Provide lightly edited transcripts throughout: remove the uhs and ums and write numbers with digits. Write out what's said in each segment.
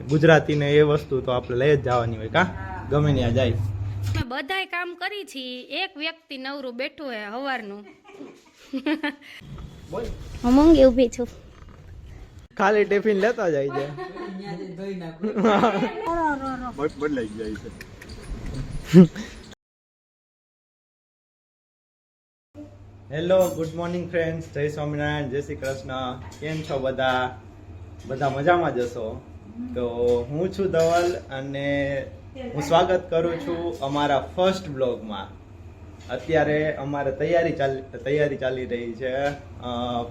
ગુજરાતી ને એ વસ્તુ તો આપણે લઈ જ જવાની હોય કા ગમે ત્યાં જાય. અમે બધાય કામ કરી છીએ, એક વ્યક્તિ નવરું બેઠું હે હવારનું. હું મૂંગી ઊભી છું. ખાલી ટિફિન લેતા જાય છે. બદલાઈ જાય છે. હેલો ગુડ મોર્નિંગ ફ્રેન્ડ્સ, જય સ્વામિનારાયણ, જય શ્રી કૃષ્ણ. કેમ છો બધા? બધા મજામાં જ હશો. તો હું છું ધવલ અને હું સ્વાગત કરું છું અમારા ફર્સ્ટ બ્લોગમાં. અત્યારે અમારે તૈયારી ચાલી રહી છે.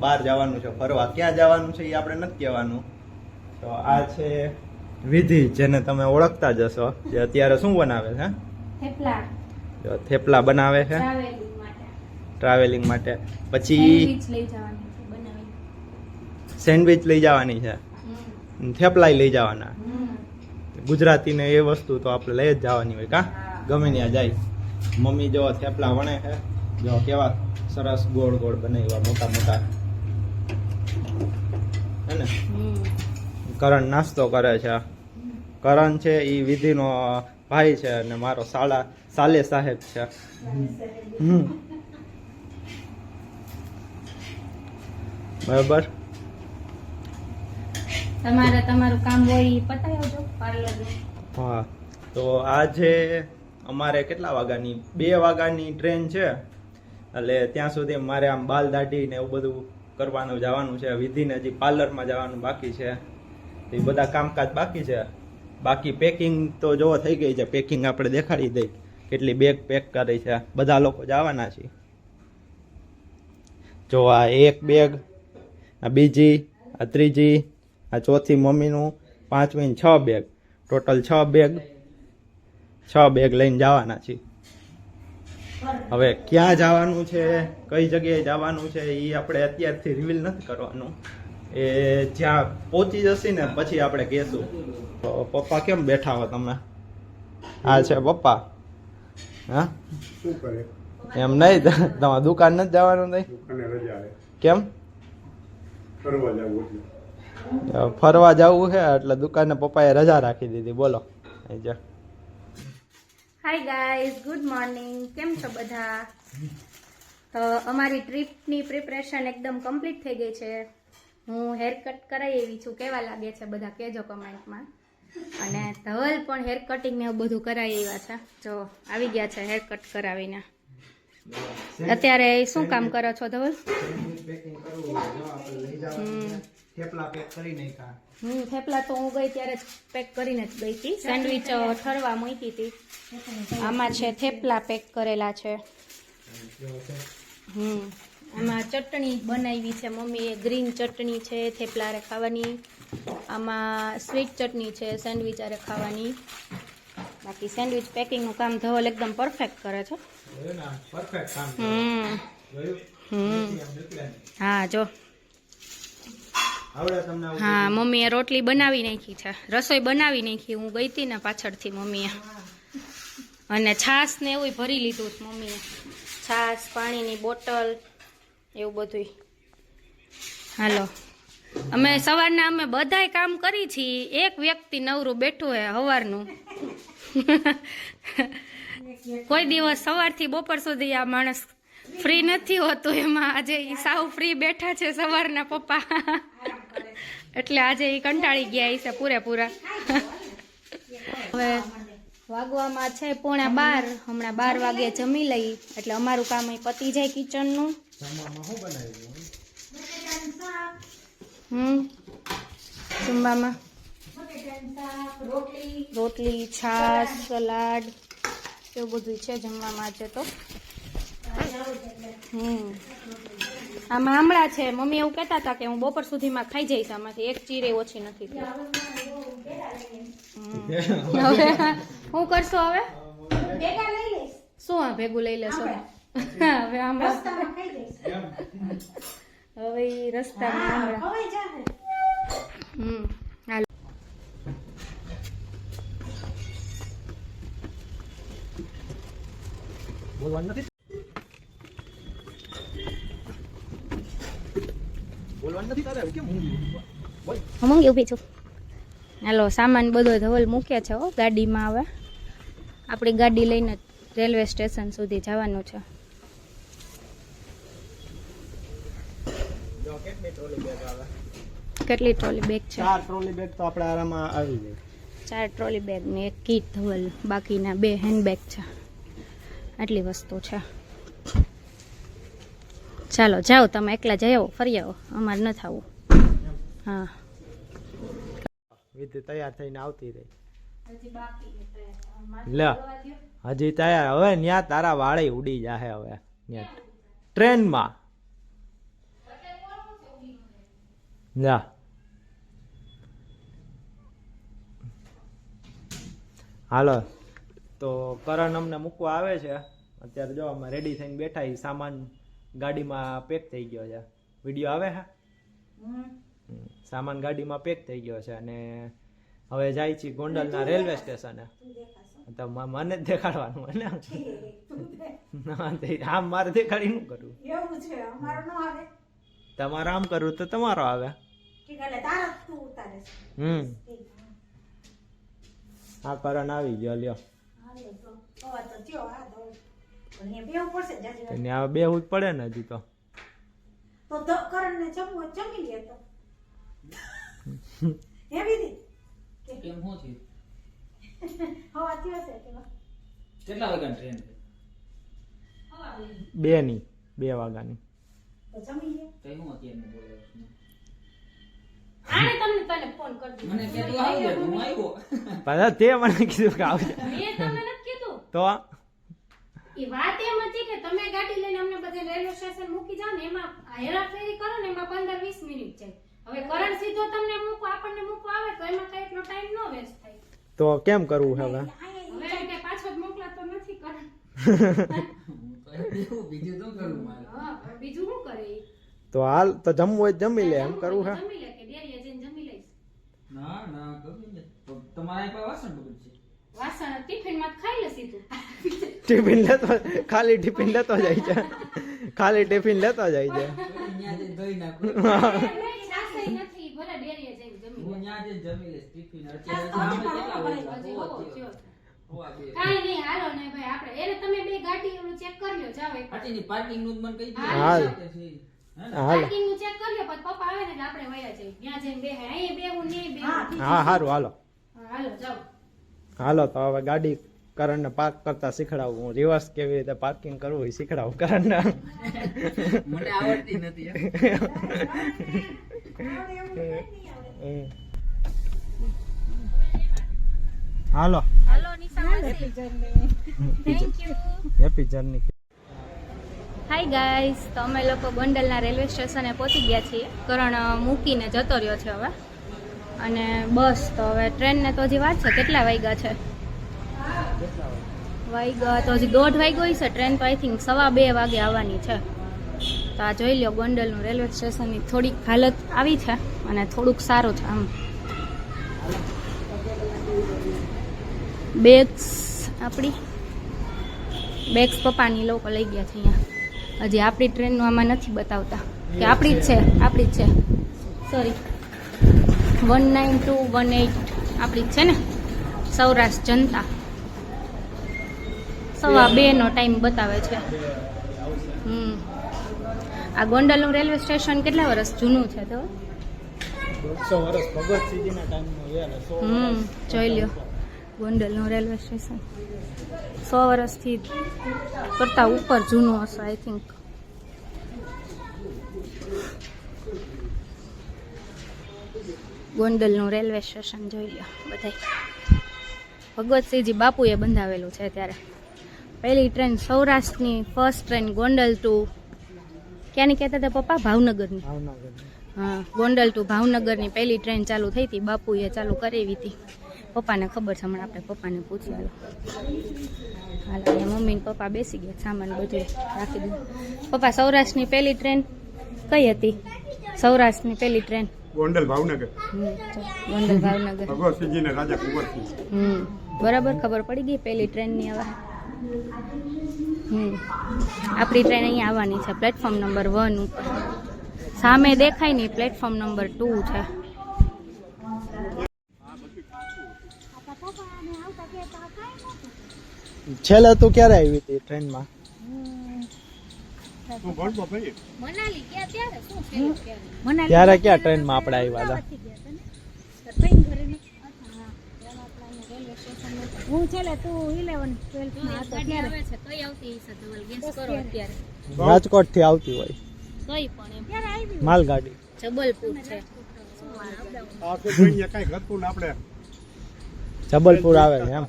બહાર જવાનું છે ફરવા. ક્યાં જવાનું છે એ આપણે નથી કહેવાનું. તો આ છે વિધિ, જેને તમે ઓળખતા જ હશો, જે અત્યારે શું બનાવે છે? થેપલા બનાવે છે ટ્રાવેલિંગ માટે. પછી સેન્ડવિચ લઈ જવાની છે, થેપલા લઈ જવાના. ગુજરાતી ને એ વસ્તુ તો આપણે લઈ જ જવાની હોય કા ગમે ત્યાં જાય. મમ્મી જો થેપલા વણે છે, જો કેવા સરસ ગોળ ગોળ બનાવ્યા મોટા મોટા હે ને. કરણ નાસ્તો કરે છે. કરણ છે એ વિધિનો ભાઈ છે અને મારો સાલે સાહેબ છે. બરાબર. તમારું કામ હોય એ પતાવી આવજો પાર્લરનું. હા, તો આજે અમારે કેટલા વાગ્યાની 2 વાગ્યાની ટ્રેન છે, એટલે ત્યાં સુધી મારે આમ બાલ દાઢી ને એવું બધું કરવાનું જવાનું છે. વિધિને હજી પાર્લરમાં જવાનું બાકી છે. એ બધા કામકાજ બાકી છે. બાકી પેકિંગ તો જોવો થઈ ગઈ છે. પેકિંગ આપણે દેખાડી દઈ કેટલી બેગ પેક કરી છે. બધા લોકો જવાના છે. જો આ એક બેગ, આ બીજી, આ ત્રીજી, આ ચોથી મમ્મીનું, 5મી 6 બેગ, ટોટલ 6 બેગ લઈને જવાના છીએ. હવે ક્યાં જવાનું છે, કઈ જગ્યાએ જવાનું છે એ આપણે અત્યારથી રિવીલ નથી કરવાનું. એ જ્યાં પહોંચી જશે ને પછી આપણે કહેશું. તો પપ્પા કેમ બેઠા હો તમે? આ છે પપ્પા. હા એમ નહીં, તમારે દુકાન નથી જવાનું? નહીં કેમ? ફરવા જવું છે એટલે દુકાને પપ્પાએ રજા રાખી દીધી. બોલો. Hi guys, good morning. કેમ છો બધા? તો અમારી ટ્રીપની પ્રિપરેશન એકદમ કમ્પ્લીટ થઈ ગઈ છે. હું હેર કટ કરાવી એવી છું. કેવા લાગે છે બધા કહેજો કમેન્ટમાં. અને ધવલ પણ હેર કટિંગ ને એવું બધું કરાવી એવા છે. જો આવી ગયા છે હેર કટ કરાવીને. અત્યારે શું કામ કરો છો ધવલ? થેપલા તો હું ગઈ ત્યારે પેક કરીને જ ગઈ હતી. સેન્ડવિચ ઠરવા મૂકી હતી. આમાં છે થેપલા પેક કરેલા છે. આમાં ચટણી બનાવી છે મમ્મીએ. ગ્રીન ચટણી છે થેપલા રે ખાવાની. આમાં સ્વીટ ચટણી છે સેન્ડવિચ આરે ખાવાની. બાકી સેન્ડવિચ પેકિંગનું કામ ધવલ એકદમ પરફેક્ટ કરે છે. હા જો. હા, મમ્મીએ રોટલી બનાવી નાખી છે, રસોઈ બનાવી નાખી. હું ગઈ હતી ને પાછળથી મમ્મીએ. અને છાશ ને એવું ભરી લીધું મમ્મીએ. છાશ, પાણીની બોટલ, એવું બધું. હાલો, અમે સવારના અમે બધાય કામ કરી છીએ, એક વ્યક્તિ નવરું બેઠું હે હવારનું. કોઈ દિવસ સવારથી બપોર સુધી આ માણસ ફ્રી નથી હોતું. એમાં આજે સાવ ફ્રી બેઠા છે સવારના પપ્પા. એટલે આજે એ કંટાળી ગયા છે પૂરેપૂરા. હવે વાગવામાં છે 11:15. હમણાં 12 વાગે જમી લઈ એટલે અમારું કામ અહીં પતી જાય કિચનનું. જમવામાં રોટલી, છાશ, સલાડ એવું બધું છે જમવામાં આજે તો. આમાં હમણાં છે મમ્મી એવું કહેતા હતા કે હું બપોર સુધીમાં ખાઈ જઈશ. આમાંથી એક ચીરે ઓછી નથી. હવે શું કરશો? હવે શું ભેગું લઈ લેશો? હવે હમણાં હવે રસ્તામાં હાલો. બોલવાનું નથી. તારે કેમ હું ઊભી છું. હાલો સામાન બધો ધવલ મૂકે છે હો ગાડીમાં. હવે આપણી ગાડી લઈને રેલવે સ્ટેશન સુધી જવાનું છે. જો કેટલી ટ્રોલી બેગ આવે? કેટલી ટ્રોલી બેગ છે? 4 ટ્રોલી બેગ તો આપણે આરામમાં આવી જાય. 4 ટ્રોલી બેગ ને 1 કીટ ધવલ, બાકીના 2 હેન્ડ બેગ છે. આટલી વસ્તુ છે. ચાલો જાઓ, તમે એકલા જઈ આવો, ફરી આવો, અમારે ન થવું. હા વિધિ તૈયાર થઈને આવતી રહી. હજી બાકી લે હજી તૈયાર. હવે ન્યા તારા વાળે ઉડી જાહે. હવે ન્યા ટ્રેનમાં જા. હાલો તો કરણ અમને મૂકવા આવે છે અત્યારે. જો અમે રેડી થઈને બેઠા. એ સામાન ગાડીમાં પેક થઈ ગયો છે. વિડીયો આવે છે. સામાન ગાડીમાં પેક થઈ ગયો છે અને હવે જાય છે ગોંડલના રેલવે સ્ટેશને. તો મને જ દેખાડવાનું મને આમ મારે દેખાડી શું કરવું? તમારે આમ કરવું તો તમારો આવે. આ કરણ આવી ગયો. લ્યો હવે બેહવું જ પડે ને હજી તો. કેટલા વાગ્યાની ટ્રેન? 2 વાગ્યાની. આને તમને ફોન કરી મને કેટલું આવડે હું આવ્યો. પાછા તે મને કીધું કે આવજે. મેં તમને નથી કીધું. તો એ વાત એમ હતી કે તમે ગાડી લઈને અમને બધે રેલવે સ્ટેશન મૂકી જાવ ને, એમાં હેરાફેરી કરો ને એમાં 15-20 મિનિટ જાય. હવે કરણ સીધો તમને મૂકવા આપણને મૂકવા આવે તો એમાં કઈ એટલો ટાઈમ ન વેસ્ટ થાય. તો કેમ કરવું હવે? હવે કે પાછો જ મોકલાતો નથી કરણ. બીજું તો કરું મારે. હા બીજું શું કરે? તો હાલ તો જમવું હોય તો જમી લે. એમ કરવું હે? જમી લે કે ડેરીએ જઈને જમી લઈશ? ના ના ગમે ને. તો તમારા પાસે વાસણ બગડ છે. વાસણ ટિફિન માં ખાઈ લે સીધું. ટિફિન લેતો, ખાલી ટિફિન લેતો જાય છે. ખાલી ટિફિન લેતો જાય છે. ત્યાં જઈને ધોઈ નાખું. સાસઈ નથી, ભલે ડેરીએ જઈને જમી હું લે. ત્યાં જઈને જમી લઈશ ટિફિન. અત્યારે આમે કેટલા વાગ્યા? હજી હોવો થયો. હોવા બે. કાંઈ નહીં, હાલો ને ભાઈ આપણે એને તમે બે ગાડી ઓલું ચેક કરી લ્યો. જાવ એક પાટીની પાર્કિંગ નું જ મને કહી દીધું. હાલ. હે ને? હાલ. પાર્કિંગ નું ચેક કરી લ્યો, પછી પપ્પા આવે ને એટલે આપણે વયા જઈએ. ત્યાં જઈને બેહે. અહીં બેહું નહીં બેહું. હા સારું હાલો. હાલો જાવ. હાલો તો હવે ગાડી કરણને પાર્ક કરતા શીખડાવું. હું રિવર્સ કેવી રીતે પાર્કિંગ કરવું એ શીખડાવું કરણને. મને આવડતી નથી. હાલો હાલો નિશા માસી. Thank you. Happy journey. Hi guys, તો અમે લોકો ગોંડલના રેલવે સ્ટેશને પહોંચી ગયા છીએ. કરણ મૂકીને જતો રહ્યો છે હવે. અને બસ તો હવે ટ્રેનને તો હજી વાર છે. કેટલા વાગ્યા છે? વાગ્યા તો હજી 1:30 વાગ્યો છે. ટ્રેન તો આઈ થિંક 2:15 વાગે આવવાની છે. તો આ જોઈ લો ગોંડલનું રેલવે સ્ટેશનની થોડીક હાલત આવી છે અને થોડુંક સારું છે. આમ બેગ્સ આપણી બેગ્સ પપ્પાની લોકો લઈ ગયા છે અહીંયા. હજી આપણી ટ્રેનનું આમાં નથી બતાવતા કે આપણી જ છે. આપણી જ છે, સોરી. 19218 આપણી જ છે ને. સૌરાષ્ટ્ર જનતા 2:15 નો ટાઈમ બતાવે છે. આ ગોંડલનું રેલવે સ્ટેશન કેટલા વર્ષ જૂનું છે? તો 100 વર્ષ ભગતસિંહજીના ટાઈમનું છે. જોઈ લ્યો ગોંડલનું રેલવે સ્ટેશન 100 વર્ષથી કરતા ઉપર જૂનું હશે આઈ થિંક. ગોંડલનું રેલવે સ્ટેશન જોઈ લો બધાય. ભગવતસિંહજી બાપુએ બંધાવેલું છે. ત્યારે પહેલી ટ્રેન સૌરાષ્ટ્રની ફર્સ્ટ ટ્રેન ગોંડલ ટુ ક્યાંની કહેતા હતા પપ્પા? ભાવનગરની. હા, ગોંડલ ટુ ભાવનગરની પહેલી ટ્રેન ચાલુ થઈ હતી. બાપુએ ચાલુ કરાવી હતી. પપ્પાને ખબર છે, હમણાં આપણે પપ્પાને પૂછી હાલો. હાલો અહીંયા મમ્મી ને પપ્પા બેસી ગયા. સામાન બધું રાખી દીધું. પપ્પા સૌરાષ્ટ્રની પહેલી ટ્રેન કઈ હતી? સૌરાષ્ટ્રની પહેલી ટ્રેન ગોંડલ ભાવનગર. ગોંડલ ભાવનગર. ભગવતસિંહજી ને રાજા કુંવરસિંહ. બરાબર ખબર પડી ગઈ પહેલી ટ્રેનની હવે. આપણી ટ્રેન અહીંયા આવવાની છે પ્લેટફોર્મ નંબર 1 ઉપર. સામે દેખાય નહીં, પ્લેટફોર્મ નંબર 2 છે. છેલ્લે તું ક્યારે આવી હતી ટ્રેનમાં? તું ભણતો ભાઈ મનાલી ગયા ત્યારે શું થયું ત્યારે? ત્યારે ક્યાં ટ્રેનમાં આપણે આવ્યા હતા? હું છેલ્લે તું 11 12 માં હતો ગાડી ત્યારે આવે છે તોય આવતી હશે ધવલ ગેસ કરો અત્યારે રાજકોટ થી આવતી હોય કઈ પણ એમ ત્યારે આવી માલગાડી. જબલપુર છે આ તો ભાઈ કઈ ઘટતું ને આપણે જબલપુર આવે છે એમ?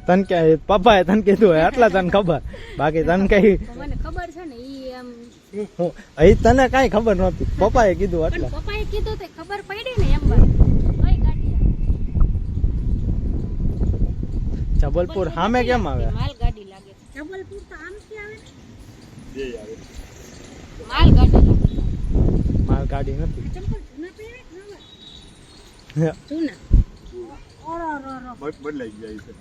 તને કે પપ્પાએ તને કીધું હોય એટલા તને ખબર, બાકી તને કઈ મને ખબર છે ને ઈ એમ તને કઈ ખબર નહોતી, પપ્પાએ કીધું પણ એટલે. પપ્પાએ કીધું તે ખબર પડી ને એમ વાત કઈ ગાડી આવે? જબલપુર સામે કેમ આવે? માલ ગાડી લાગે જબલપુર તો આમથી આવે ને જે આવે માલ ગાડી લાગે માલગાડી નથી. ચંપલ જૂના પહેરે કે નવા? જૂના ઓરો બદલાઈ જાય છે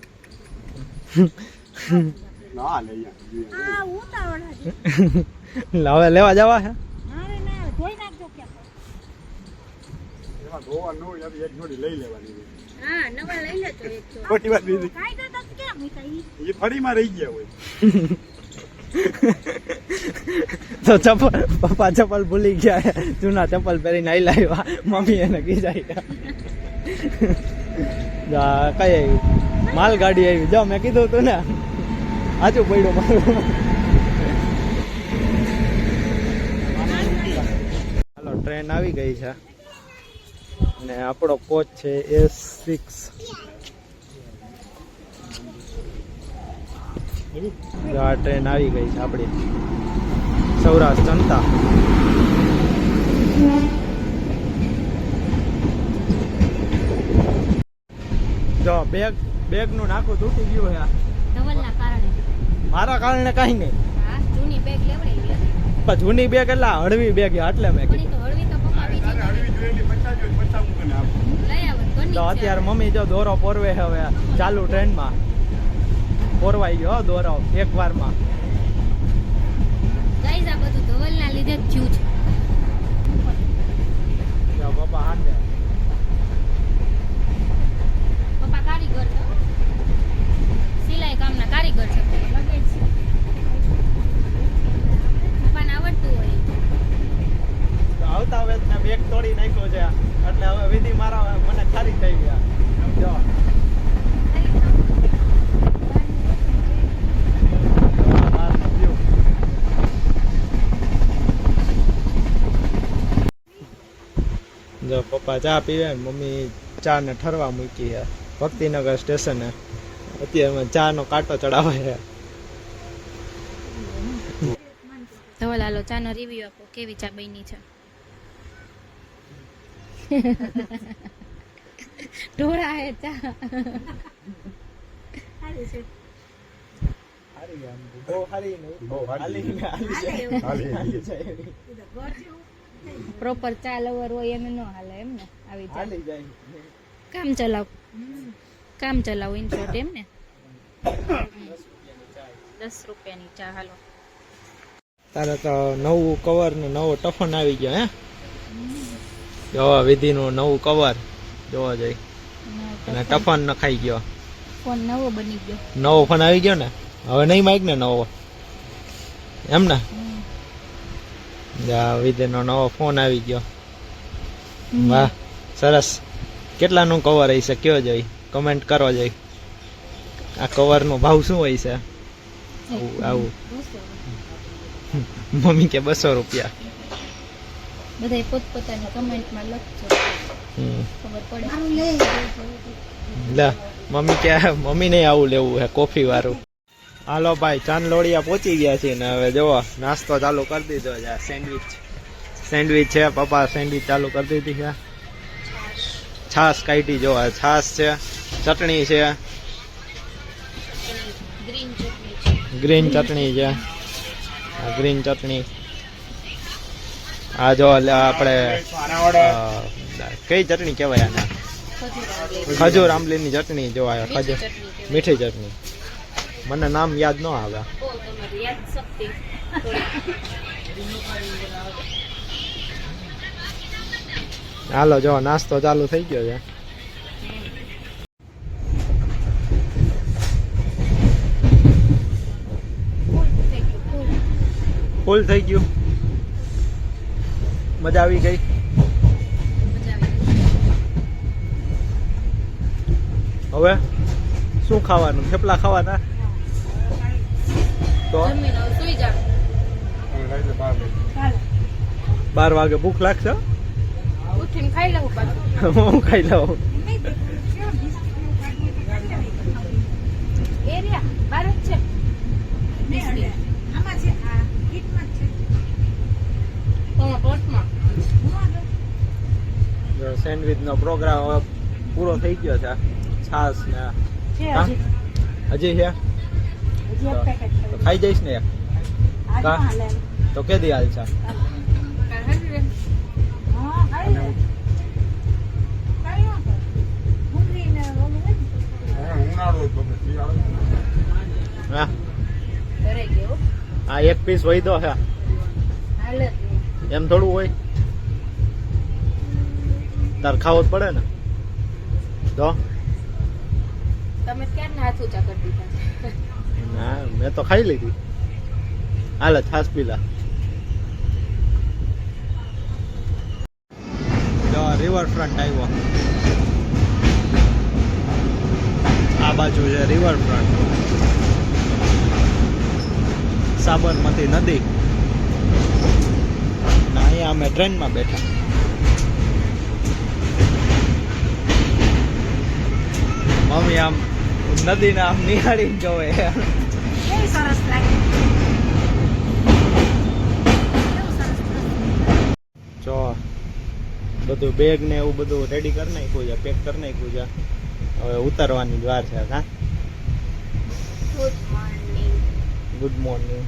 ના લઈ આ ઉતાવળા છે હવે લેવા જવા છે? મારે ના ધોઈ નાખજો ક્યાં એમાં ધોવા ન હોય એક જોડી લઈ લેવાની હા નવા લઈ લેજો એક તો ખોટી વાત બીજી કાયદો તો કેમ મૂકા ઈ એ ફરીમાં રહી ગયા હોય તો ચપ્પલ પપ્પા ચપ્પલ ભૂલી ગયા, જૂના ચપ્પલ પહેરીને આઈ લાવ્યા, મમ્મી એને કીધા કઈ આવી માલગાડી આવી. જો મેં કીધું તું ને આચું પડ્યું મારું. હાલો ટ્રેન આવી ગઈ છે અને આપણો કોચ છે S6. જો આ ટ્રેન આવી ગઈ છે આપણી સૌરાષ્ટ્ર જનતા. જો બેગ નું નાખું તૂટી ગયું છે ધવલના કારણે મારા કારણે કઈ નહીં, હા જૂની બેગ લેવડાવી હતી પણ જૂની બેગ એટલે હળવી બેગ એટલે મેં પણ ઈ કીધું. તો હળવી તો પપ્પા બીજી હળવી જોયેલી 50 મૂકીને આપો લઈ આવે ઘરની તો જ છે. અત્યારે મમ્મી જો દોરો પોરવે હવે ચાલુ ટ્રેનમાં પોરવાઈ ગયો હો દોરો એક વારમાં. ગાઈઝ આ બધું ધવલના લીધે જ થયું છે જો પપ્પા હાથે પપ્પા કારીગર છે હો. સિલાઈ કામના કારીગર છે પપ્પા. લગે છે પપ્પાને આવડતું હોય તો આવતા વેત ને બેગ તોડી નાખ્યો છે એટલે હવે વિધિ મારા મને ખારી થઈ ગયા. જો બહારનો view. જો પપ્પા ચા પીવે ને મમ્મી ચા ને ઠરવા મૂકી છે ભક્તિનગર સ્ટેશને. અત્યારે ચા નો કાંટો ચડાવે છે. ધવલ હાલો ચાનો રિવ્યુ આપો કેવી ચા બની છે ઢોળા હે ચા સારી છે હારી આમ બહુ હારી નહીં, બહુ હારી. હાલી જાય. હાલી હાલી જાય. ઈ તો ઘર જેવું પ્રોપર ચા લવર હોય એને ન હાલે એમ ને આવી ચા હાલી જાય. કામ ચલાવ ઇન શોર્ટ એમ ને 10 રૂપિયાની ચા હાલો તારે તો નવું કવર ને નવો ટફન આવી ગયો હે. જોવા વિધિ નું નવું કવર જોવા જઈ અને ટફન નખાઈ ગયો. ફોન નવો બની ગયો નવો ફોન આવી ગયો ને હવે નહીં માઈક ને નવો એમ ને. વિધિ નો નવો ફોન આવી ગયો. વાહ સરસ. કેટલાનું કવર હશે કયો જોઈ કમેન્ટ કરો જોઈ. આ કવર નો ભાવ શું હોય છે? આવું મમ્મી કે 200 રૂપિયા. બધાય પોતપોતાની કમેન્ટમાં લખજો ખબર પડે લે મમ્મી કે મમ્મી ને આવું લેવું હે કોફી વાળું. હાલો ભાઈ ચાંદલોડિયા પહોંચી ગયા છીએ ને હવે જોવો નાસ્તો ચાલુ કરી દીધો છે. સેન્ડવિચ છે પપ્પા સેન્ડવિચ ચાલુ કરી દીધી છે. છાશ કાઢી જોવા છાશ છે, ચટણી છે, ગ્રીન ચટણી છે. આ ગ્રીન ચટણી આ જો આપણે કઈ ચટણી કહેવાય આને? ખજૂર આંબલીની ચટણી જો આ ખજૂર મીઠી ચટણી. મને નામ યાદ ન આવે. હાલો જો નાસ્તો ચાલુ થઈ ગયો છે. ફૂલ થઈ ગયું. મજા આવી ગઈ. હવે શું ખાવાનું? થેપલા ખાવાના? તો સુઈ જાવ. રાત્રે 12 વાગે. ચાલો 12 વાગે ભૂખ લાગશે? ઉઠીને ખાઈ લઉં પાછું. હું ખાઈ લઉં. નહીં તો કેવું બિસ્કિટ એવું કાઢવું તો કાઢી લેવાય. એરિયા બાર જ છે. નહીં, અરે, આમાં છે આ કીટમાં જ છે પોટમાં. હું આગળ સેન્ડવિચ નો પ્રોગ્રામ હવે પૂરો થઈ ગયો છે. છાસ ને છે હા? હજી હજી છે હજી એક પેકેટ તો ખાઈ જઈશ ને એક? આજમાં કા? હાલે તો કેદી હાલ છે? હા ખાઈ લે કાંઈ ન કર ડુંગળીને ઓલું હોય ને હવે ઉનાળો જ બપોર શિયાળો. હા ઘરે ગયો. આ એક પીસ વહીદો છે હાલે જ નહીં. એમ થોડું હોય. તાર ખાવો જ પડે ને તો. તમે ક્યારના હાથ ઊંચા કરી દીધા છે. ના મેં તો ખાઈ લીધી. હાલે છાસ પીલા. જો રિવરફ્રન્ટ આવ્યો. આ બાજુ છે રિવરફ્રન્ટ. સાબરમતી નદી. ને અહીંયા અમે ટ્રેનમાં બેઠા. મમ્મી આમ નદીને આમ નિહાળીને જોવે. કેવી સરસ લાગે કેવું સરસ લાગે. જો બધું બેગ ને એવું બધું રેડી કરી નાખ્યું છે, પેક કરી નાખ્યું છે. હવે ઉતારવાની જ વાર છે. હા ગુડ મોર્નિંગ. Good morning.